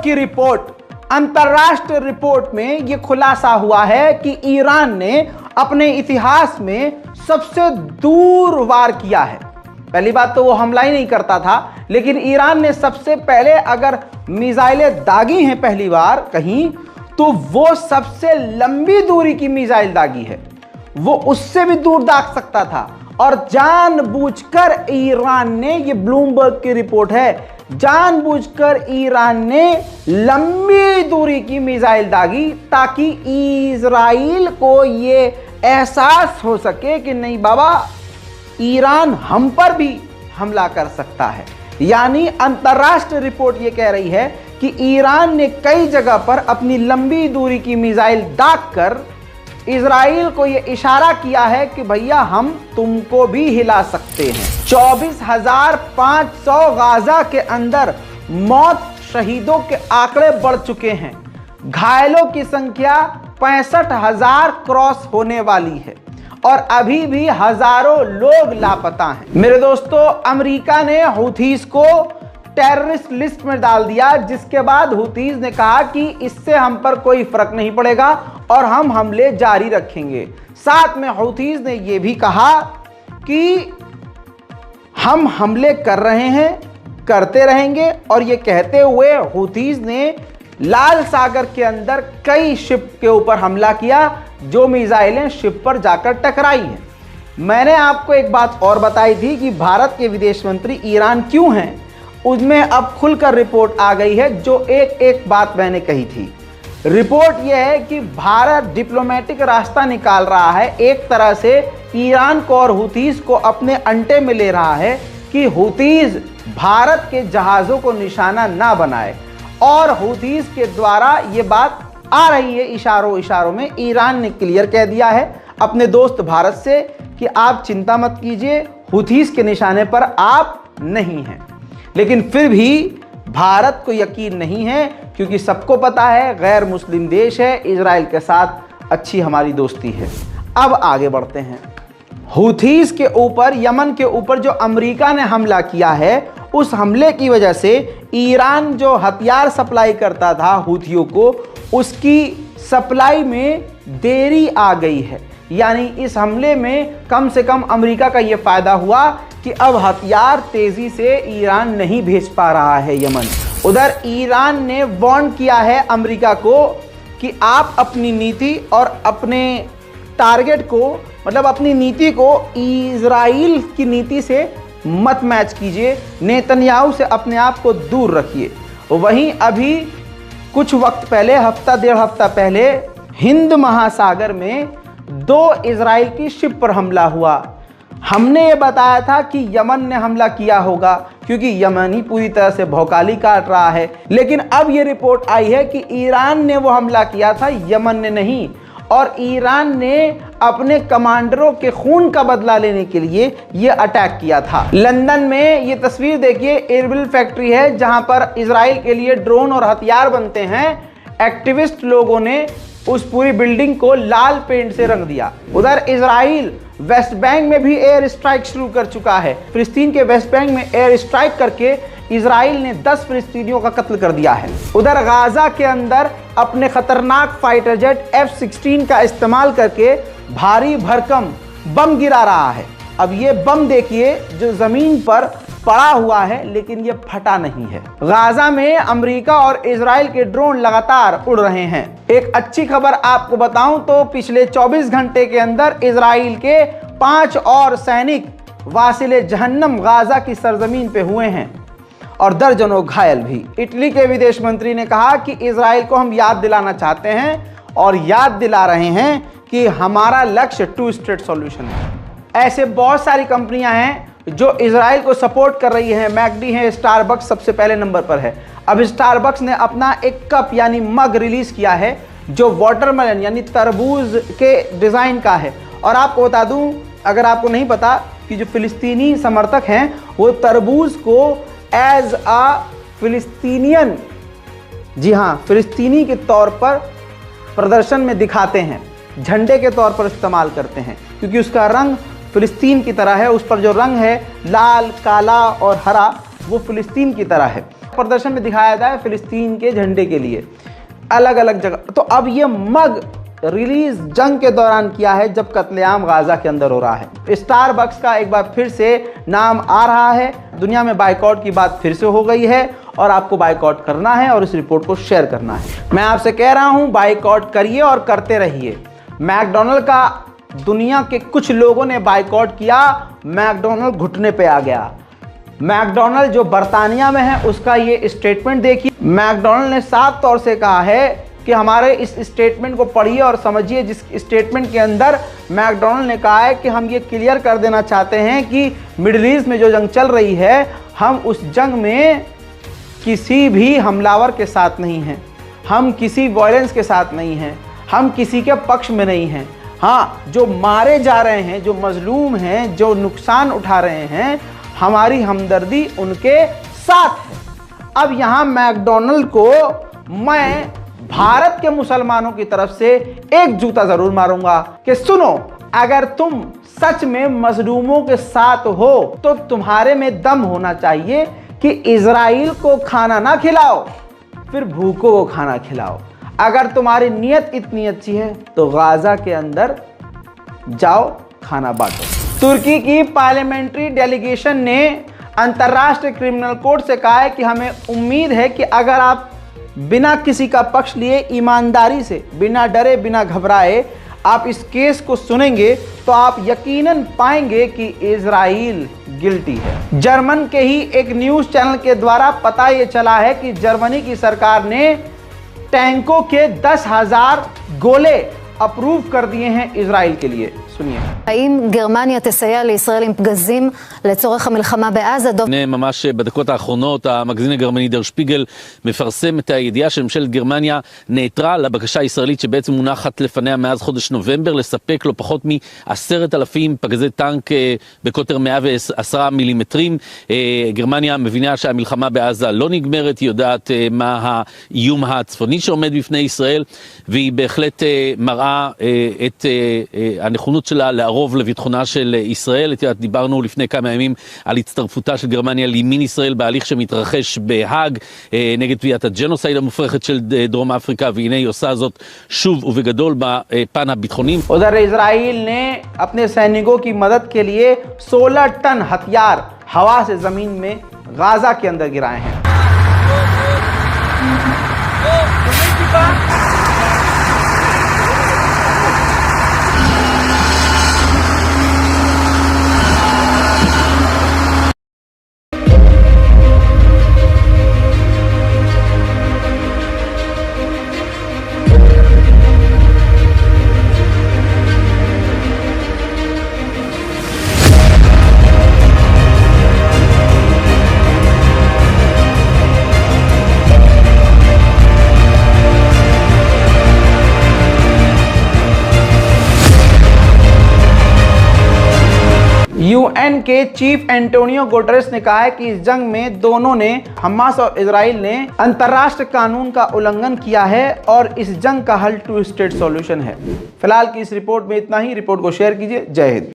की रिपोर्ट, अंतरराष्ट्रीय रिपोर्ट में यह खुलासा हुआ है कि ईरान ने अपने इतिहास में सबसे दूर वार किया है। पहली बात तो वो हमला ही नहीं करता था, लेकिन ईरान ने सबसे पहले अगर मिसाइलें दागी हैं पहली बार कहीं, तो वो सबसे लंबी दूरी की मिसाइल दागी है। वो उससे भी दूर दाग सकता था और जानबूझकर ईरान ने, ये ब्लूमबर्ग की रिपोर्ट है, जानबूझकर ईरान ने लंबी दूरी की मिसाइल दागी ताकि इजराइल को ये एहसास हो सके कि नहीं बाबा, ईरान हम पर भी हमला कर सकता है। यानी अंतरराष्ट्रीय रिपोर्ट ये कह रही है कि ईरान ने कई जगह पर अपनी लंबी दूरी की मिसाइल दागकर इजराइल को यह इशारा किया है कि भैया हम तुमको भी हिला सकते हैं। 24,500 गाजा के अंदर मौत, शहीदों के आंकड़े बढ़ चुके हैं। घायलों की संख्या 65,000 क्रॉस होने वाली है और अभी भी हजारों लोग लापता हैं। मेरे दोस्तों, अमेरिका ने हूथीज को टेररिस्ट लिस्ट में डाल दिया, जिसके बाद हूथीज ने कहा कि इससे हम पर कोई फर्क नहीं पड़ेगा और हम हमले जारी रखेंगे। साथ में हूथीज ने यह भी कहा कि हम हमले कर रहे हैं, करते रहेंगे, और ये कहते हुए हूथीज ने लाल सागर के अंदर कई शिप के ऊपर हमला किया, जो मिसाइलें शिप पर जाकर टकराई हैं। मैंने आपको एक बात और बताई थी कि भारत के विदेश मंत्री ईरान क्यों हैं, उसमें अब खुलकर रिपोर्ट आ गई है। जो एक बात मैंने कही थी, रिपोर्ट यह है कि भारत डिप्लोमेटिक रास्ता निकाल रहा है, एक तरह से ईरान को और हूथीज को अपने अंटे में ले रहा है कि हूथीज भारत के जहाज़ों को निशाना ना बनाए। और हूथीज के द्वारा ये बात आ रही है इशारों में। ईरान ने क्लियर कह दिया है अपने दोस्त भारत से कि आप चिंता मत कीजिए, हूथीज के निशाने पर आप नहीं हैं। लेकिन फिर भी भारत को यकीन नहीं है, क्योंकि सबको पता है गैर मुस्लिम देश है, इजराइल के साथ अच्छी हमारी दोस्ती है। अब आगे बढ़ते हैं। हूथीज के ऊपर, यमन के ऊपर जो अमेरिका ने हमला किया है, उस हमले की वजह से ईरान जो हथियार सप्लाई करता था हूथियों को, उसकी सप्लाई में देरी आ गई है। यानी इस हमले में कम से कम अमेरिका का यह फायदा हुआ कि अब हथियार तेजी से ईरान नहीं भेज पा रहा है यमन। उधर ईरान ने वार्न किया है अमेरिका को कि आप अपनी नीति और अपने टारगेट को, मतलब अपनी नीति को इजराइल की नीति से मत मैच कीजिए, नेतन्याहू से अपने आप को दूर रखिए। वहीं अभी कुछ वक्त पहले, हफ्ता डेढ़ हफ्ता पहले, हिंद महासागर में 2 इजराइल की शिप पर हमला हुआ। हमने ये बताया था कि यमन ने हमला किया होगा, क्योंकि यमन ही पूरी तरह से भौकाली काट रहा है। लेकिन अब ये रिपोर्ट आई है कि ईरान ने वो हमला किया था, यमन ने नहीं। और ईरान ने अपने कमांडरों के खून का बदला लेने के लिए ये अटैक किया था। लंदन में ये तस्वीर देखिए, एयरबिल फैक्ट्री है जहां पर इजराइल के लिए ड्रोन और हथियार बनते हैं। एक्टिविस्ट लोगों ने उस पूरी बिल्डिंग को लाल पेंट से रंग दिया। उधर इजराइल वेस्ट बैंक में भी एयर स्ट्राइक शुरू कर चुका है। फिलिस्तीन के वेस्ट बैंक में एयर स्ट्राइक करके इजराइल ने 10 फिलिस्तीनियों का कत्ल कर दिया है। उधर गाजा के अंदर अपने खतरनाक फाइटर जेट F-16 का इस्तेमाल करके भारी भरकम बम गिरा रहा है। अब ये बम देखिए जो जमीन पर पड़ा हुआ है, लेकिन ये फटा नहीं है। गाजा में अमेरिका और इजराइल के ड्रोन लगातार उड़ रहे हैं। एक अच्छी खबर आपको बताऊं तो पिछले 24 घंटे के अंदर इजराइल के 5 और सैनिक वासिले जहन्नम गाजा की सरजमीन पे हुए हैं और दर्जनों घायल भी। इटली के विदेश मंत्री ने कहा कि इजराइल को हम याद दिलाना चाहते हैं और याद दिला रहे हैं कि हमारा लक्ष्य 2 स्टेट सॉल्यूशन है। ऐसे बहुत सारी कंपनियां हैं जो इजराइल को सपोर्ट कर रही है। मैकडी है, स्टारबक्स सबसे पहले नंबर पर है। अब स्टारबक्स ने अपना एक कप यानी मग रिलीज किया है जो वाटरमेलन यानी तरबूज के डिजाइन का है। और आपको बता दूं, अगर आपको नहीं पता, कि जो फिलिस्तीनी समर्थक हैं वो तरबूज को एज अ फिलिस्तीनियन, जी हाँ, फिलिस्तीनी के तौर पर प्रदर्शन में दिखाते हैं, झंडे के तौर पर इस्तेमाल करते हैं, क्योंकि उसका रंग फिलिस्तीन की तरह है। उस पर जो रंग है लाल, काला और हरा, वो फिलिस्तीन की तरह है। प्रदर्शन में दिखाया जाता है फिलिस्तीन के झंडे के लिए अलग अलग जगह। तो अब ये मग रिलीज जंग के दौरान किया है जब कत्लेआम गाजा के अंदर हो रहा है। स्टारबक्स का एक बार फिर से नाम आ रहा है, दुनिया में बाइकआउट की बात फिर से हो गई है और आपको बाइकआउट करना है और इस रिपोर्ट को शेयर करना है। मैं आपसे कह रहा हूं बाइकआउट करिए और करते रहिए। मैकडॉनल्ड का दुनिया के कुछ लोगों ने बाइकआउट किया, मैकडॉनल्ड घुटने पे आ गया। मैकडॉनल्ड जो बर्तानिया में है उसका ये स्टेटमेंट देखिए। मैकडॉनल्ड ने साफ तौर से कहा है कि हमारे इस स्टेटमेंट को पढ़िए और समझिए, जिस स्टेटमेंट के अंदर मैकडॉनल्ड ने कहा है कि हम ये क्लियर कर देना चाहते हैं कि मिडिल ईस्ट में जो जंग चल रही है हम उस जंग में किसी भी हमलावर के साथ नहीं हैं, हम किसी वायलेंस के साथ नहीं हैं, हम किसी के पक्ष में नहीं हैं। हाँ, जो मारे जा रहे हैं, जो मजलूम हैं, जो नुकसान उठा रहे हैं, हमारी हमदर्दी उनके साथ है। अब यहाँ मैकडॉनल्ड को मैं भारत के मुसलमानों की तरफ से एक जूता जरूर मारूंगा कि सुनो, अगर तुम सच में मजलूमों के साथ हो तो तुम्हारे में दम होना चाहिए कि इजराइल को खाना ना खिलाओ फिर भूखों को खाना खिलाओ। अगर तुम्हारी नीयत इतनी अच्छी है तो गाजा के अंदर जाओ, खाना बांटो। तुर्की की पार्लियामेंट्री डेलीगेशन ने अंतर्राष्ट्रीय क्रिमिनल कोर्ट से कहा है कि हमें उम्मीद है कि अगर आप बिना किसी का पक्ष लिए ईमानदारी से, बिना डरे, बिना घबराए आप इस केस को सुनेंगे तो आप यकीनन पाएंगे कि इजराइल गिल्टी है। जर्मन के ही एक न्यूज़ चैनल के द्वारा पता ये चला है कि जर्मनी की सरकार ने टैंकों के 10,000 गोले अप्रूव कर दिए हैं इजराइल के लिए। सुनिए। האם גרמניה תסייע לישראל עם פגזים לצורך המלחמה בעזה? ממש בדקות האחרונות המגזין הגרמני דר שפיגל מפרסם את הידיעה של ממשלת גרמניה נעתרה לבקשה הישראלית שבעצם מונחת לפניה מאז חודש נובמבר לספק לא פחות מ10,000 פגזי טנק בקוטר 110 מילימטרים. גרמניה מבינה שהמלחמה בעזה לא נגמרת, היא יודעת מה האיום הצפוני שעומד בפני ישראל, והיא בהחלט מראה את הנכונות שלה לערוב לביטחונה של ישראל. דיברנו לפני כמה ימים על הצטרפותה של גרמניה לימין ישראל בהליך שמתרחש בהאג נגד תביעת הג'נוסייד המופרכת של דרום אפריקה, והנה היא עושה זאת שוב ובגדול בפן הביטחוני. उधर इजराइल ने अपने सैनिकों की मदद के लिए 16 टन हथियार हवा से जमीन में गाजा के अंदर गिराए हैं। यूएन के चीफ एंटोनियो गुटेरेस ने कहा है कि इस जंग में दोनों ने, हमास और इजराइल ने, अंतर्राष्ट्रीय कानून का उल्लंघन किया है और इस जंग का हल 2 स्टेट सॉल्यूशन है। फिलहाल की इस रिपोर्ट में इतना ही। रिपोर्ट को शेयर कीजिए। जय हिंद।